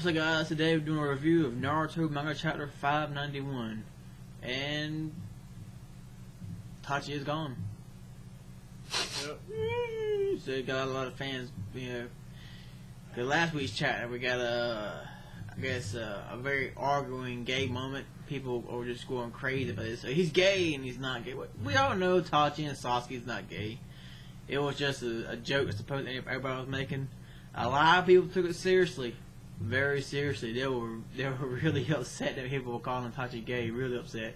So guys, today we're doing a review of Naruto Manga Chapter 591, and Itachi is gone. Yep. So we got a lot of fans, you know. Cause last week's chapter we got a very arguing gay moment. People are just going crazy about this. So he's gay and he's not gay. We all know Itachi and Sasuke's not gay. It was just a joke, I suppose, everybody was making. A lot of people took it seriously. Very seriously. They were really upset that people were calling Itachi gay. Really upset.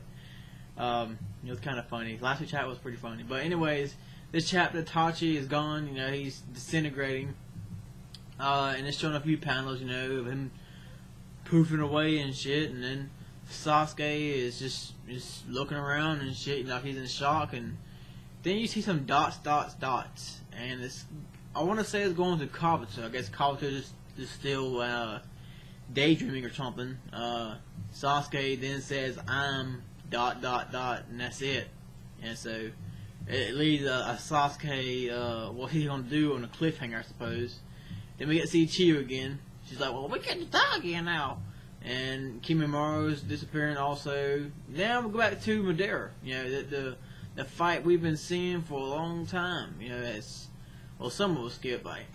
It was kind of funny. Last week's chat was pretty funny. But anyways, this chapter, Itachi is gone. You know, he's disintegrating. And it's showing a few panels, you know, of him poofing away and shit. And then Sasuke is just looking around and shit, like he's in shock. And then you see some dots. And it's, I want to say it's going to Kabuto. I guess Kabuto is still daydreaming or something. Sasuke then says, I'm ... and that's it. And so it leaves a Sasuke, what he's going to do on a cliffhanger, I suppose. Then we get to see Chiyo again. She's like, well, we get to die again now. And Kimimura's disappearing also. Now we go back to Madara. You know, the fight we've been seeing for a long time. You know, it's, well, some of us skip. Like,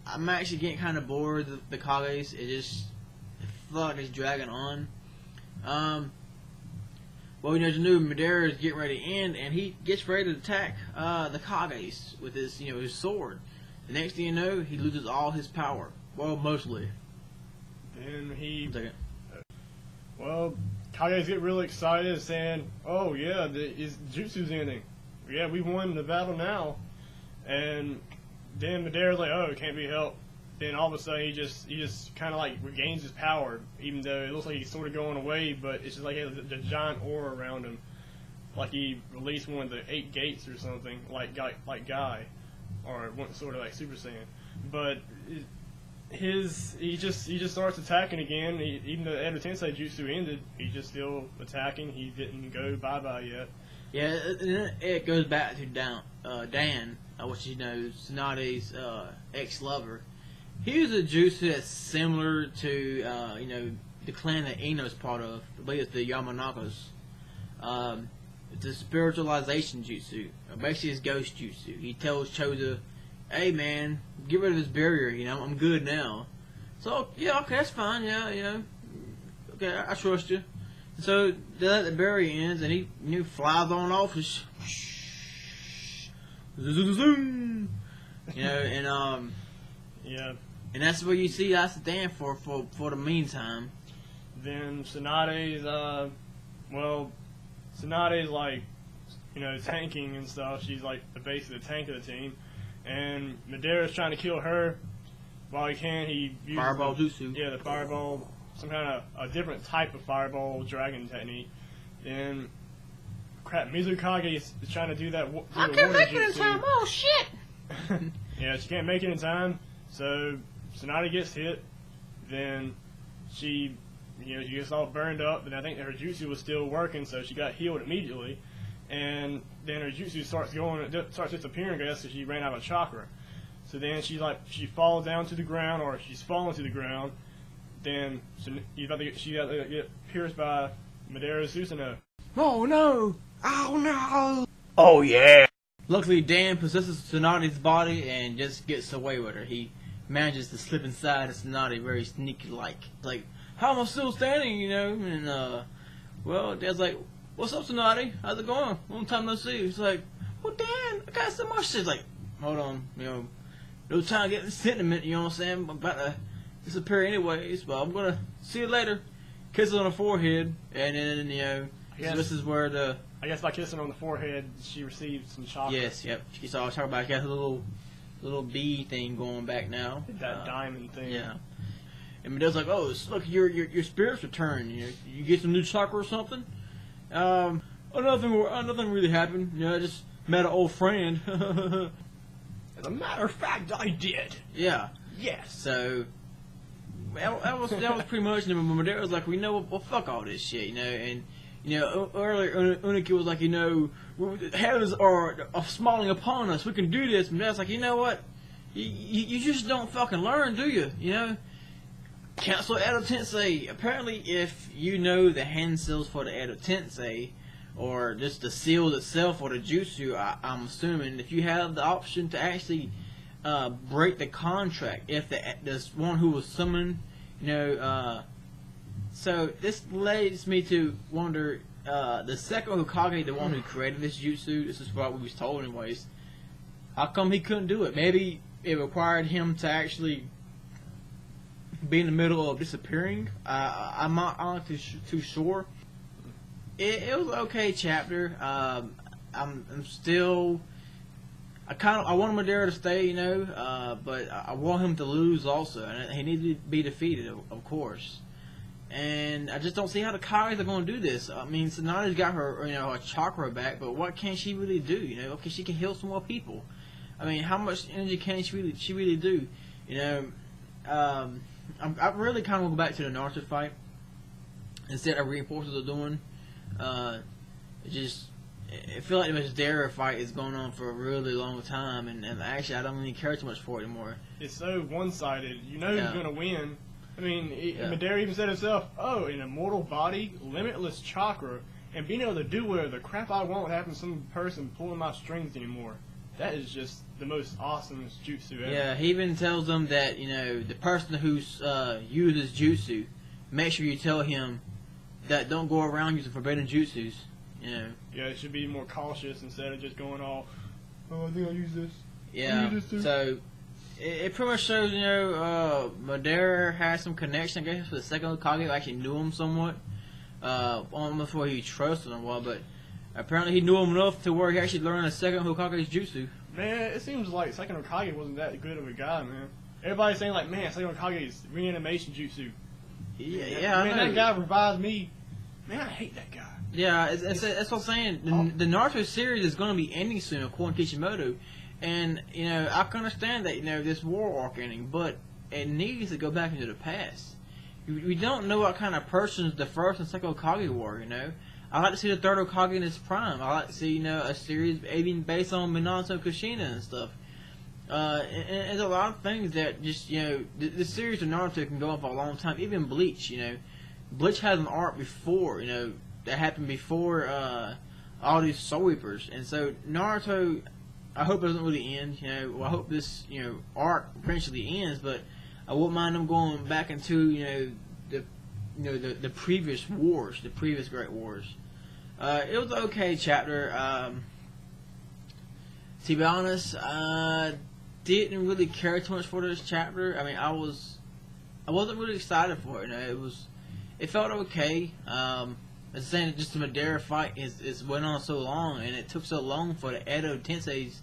I'm actually getting kind of bored of the Kages. It feels like it's dragging on. Well, you know, the new Madara is getting ready to end, and he gets ready to attack the Kages with his, you know, his sword. The next thing you know, he loses all his power. Well, mostly. Then well, Kages get really excited, saying, "Oh yeah, his jutsu's ending. Yeah, we won the battle now." And then Madara's like, "Oh, it can't be helped." Then all of a sudden, he just kind of like regains his power, even though it looks like he's sort of going away. But it's just like he has the giant aura around him, like he released one of the 8 gates or something, like Guy, or one sort of like Super Saiyan. But he just starts attacking again. Even though the tensei jutsu ended, he's just still attacking. He didn't go bye yet. Yeah, it goes back to Dan, which you know, Tsunade's ex-lover. He was a jutsu that's similar to you know, the clan that Ino's part of. I believe it's the Yamanakos. It's a spiritualization jutsu. Basically, it's ghost jutsu. He tells Choza, "Hey man, get rid of this barrier. You know, I'm good now." So yeah, okay, that's fine. Yeah, you know, okay, I trust you. So they let the barrier ends, and he flies on off. Zoom. You know, and yeah. And that's what you see us stand for the meantime. Then Tsunade's Tsunade's like, you know, tanking and stuff. She's like the base of the tank of the team. And Madara's trying to kill her. While he can, he uses Fireball jutsu. Yeah, the fireball, some kind of a different type of fireball dragon technique. And crap, Mizukage is trying to do that. I can't make it in time. Oh shit! Yeah, she can't make it in time. So Tsunade gets hit. Then she gets all burned up. And I think her jutsu was still working, so she got healed immediately. And then her jutsu starts disappearing, I guess, because she ran out of chakra. So then she falls down to the ground, or she's fallen to the ground. Then she get pierced by Madara's Susanoo. Oh no! Oh no! Oh yeah! Luckily, Dan possesses Tsunade's body and just gets away with her. He manages to slip inside of Tsunade very sneaky-like. Like, how am I still standing, you know? And, well, Dad's like, "What's up, Tsunade? How's it going? Long time no see." He's like, "Well, Dan, I got so much shit." Like, hold on, you know, no time to get in sentiment, you know what I'm saying? I'm about to disappear anyways, but I'm gonna see you later. Kisses on the forehead, and then, you know, this is where the... I guess by kissing on the forehead, she received some chakra. Yes, yep. She saw her back. Got a little bee thing going back now. That diamond thing. Yeah. And Madara's like, "Oh, look, your spirits return. You get some new chakra or something?" Nothing really happened. You know, I just met an old friend. As a matter of fact, I did. Yeah. Yes. So that was pretty much. And Madara was like, "We know, well, fuck all this shit," you know. And you know, earlier Uniki was like, "You know, heavens are smiling upon us. We can do this." And Madara's like, "You know what? You just don't fucking learn, do you? You know." Cancel Edo Tensei. Apparently, if you know the hand seals for the Edo Tensei, or just the seal itself or the jutsu, I'm assuming if you have the option to actually break the contract, if this one who was summoned, so this leads me to wonder, the second Hokage, the one who created this jutsu, this is what we was told anyways, how come he couldn't do it? Maybe it required him to actually be in the middle of disappearing. I'm not too sure. It was an okay chapter. I'm still. I want Madara to stay, but I want him to lose also, and he needs to be defeated, of course. And I just don't see how the Kages are going to do this. I mean, Tsunade's got her, her chakra back, but what can she really do? Okay, she can heal some more people. I mean, how much energy can she really do? I really kind of want to go back to the Naruto fight instead of reinforcements are doing. I feel like the Madara fight is going on for a really long time, and actually I don't really care too much for it anymore. It's so one-sided. You know who's going to win. I mean, Madara even said himself, "Oh, an immortal body, limitless chakra, and being able to do whatever the crap I want without having some person pulling my strings anymore." That is just the most awesome jutsu ever. Yeah, he even tells them that, the person who uses jutsu, make sure you tell him that don't go around using forbidden jutsus. Yeah, it should be more cautious instead of just going off, "Oh, I think I'll use this." Yeah, so it pretty much shows, Madara has some connection, I guess, with the second Hokage who actually knew him somewhat. Almost where he trusted him well, but apparently he knew him enough to where he actually learned the second Hokage's jutsu. Man, it seems like second Hokage wasn't that good of a guy, man. Everybody's saying like, man, second Hokage's reanimation jutsu. Yeah, man, that guy revived me. Man, I hate that guy. Yeah, that's what I'm saying. The Naruto series is going to be ending soon, according to Kishimoto. And, I can understand that, this war arc ending, but it needs to go back into the past. We don't know what kind of persons the first and second Hokage were, I like to see the third Hokage in his prime. I like to see, a series even based on Minato Kushina and stuff. And there's a lot of things that just, the series of Naruto can go on for a long time. Even Bleach, Bleach has an arc before, that happened before all these Soul Reapers. And so Naruto, I hope it doesn't really end. I hope this arc eventually ends, but I wouldn't mind them going back into the previous wars, the previous Great Wars. It was an okay chapter. To be honest, I didn't really care too much for this chapter. I mean, I wasn't really excited for it. It felt okay. As saying, just the Madara fight is went on so long, and it took so long for the Edo Tenseis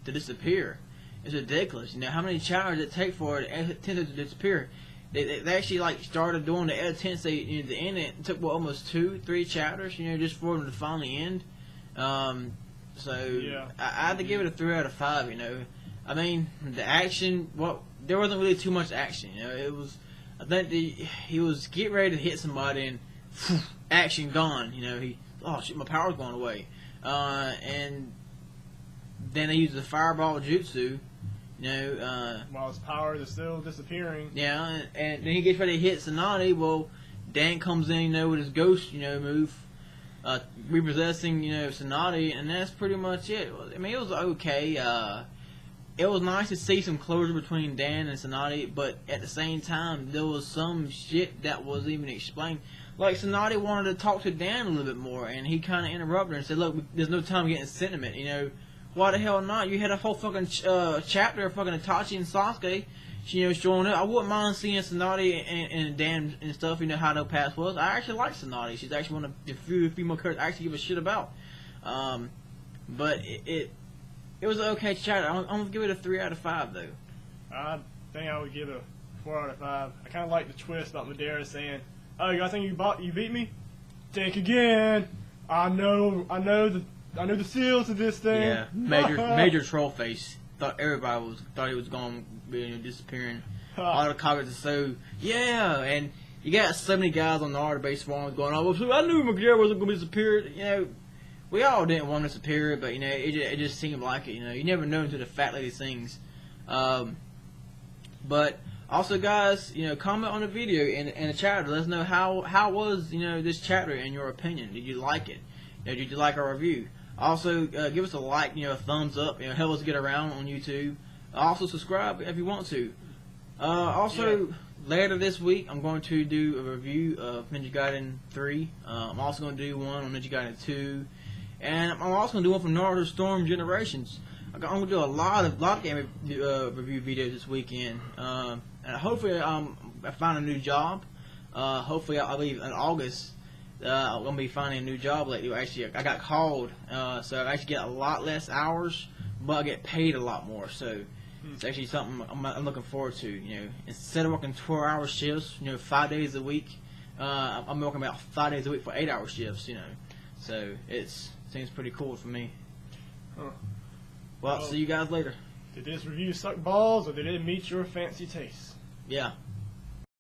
to disappear. It's ridiculous. How many chapters it take for the Edo Tensei to disappear? They actually started doing the Edo Tensei at the end. It took almost 2-3 chapters, just for them to finally end. I had to give it a 3 out of 5. I mean, the action. There wasn't really too much action. It was. I think he was getting ready to hit somebody and action gone. Oh shit, my power's going away. And then they used the fireball jutsu. While his power is still disappearing. Yeah, and then he gets ready to hit Tsunade. Well, Dan comes in, with his ghost, move, repossessing, Tsunade, and that's pretty much it. I mean, it was okay. It was nice to see some closure between Dan and Tsunade, but at the same time, there was some shit that wasn't even explained. Like, Tsunade wanted to talk to Dan a little bit more, and he kind of interrupted and said, "Look, there's no time getting sentiment, Why the hell not? You had a whole fucking chapter of fucking Itachi and Sasuke, showing up. I wouldn't mind seeing Tsunade and Dan and stuff, how their past was. I actually like Tsunade. She's actually one of the few female characters I actually give a shit about. But it was an okay chapter. I'm going to give it a 3 out of 5, though. I think I would give it a 4 out of 5. I kind of like the twist about Madara saying, "Oh, you guys think you beat me? Think again. I know the seals of this thing." Yeah, major troll face. Thought everybody thought he was going to be disappearing. All the comments are so and you got so many guys on the Naruto base forums going, "Oh, well, I knew Madara wasn't going to disappear." We all didn't want him to disappear, but it just seemed like it. You never know until the fact of these things. But Also, guys, comment on the video in the chat. Let us know how was this chapter in your opinion. Did you like it? Did you like our review? Also, give us a like, a thumbs up. Help us get around on YouTube. Also, subscribe if you want to. Later this week, I'm going to do a review of Ninja Gaiden 3. I'm also going to do one on Ninja Gaiden 2, and I'm also going to do one from Naruto Storm Generations. I'm going to do a lot of game review videos this weekend. And hopefully, I find a new job. Hopefully, I'll leave in August. I'm going to be finding a new job lately. Actually, I got called, so I actually get a lot less hours, but I get paid a lot more. So it's actually something I'm looking forward to. Instead of working 12-hour shifts, 5 days a week, I'm working about 5 days a week for 8-hour shifts. So it seems pretty cool for me. Huh. Well, see you guys later. Did this review suck balls, or did it meet your fancy taste? Yeah.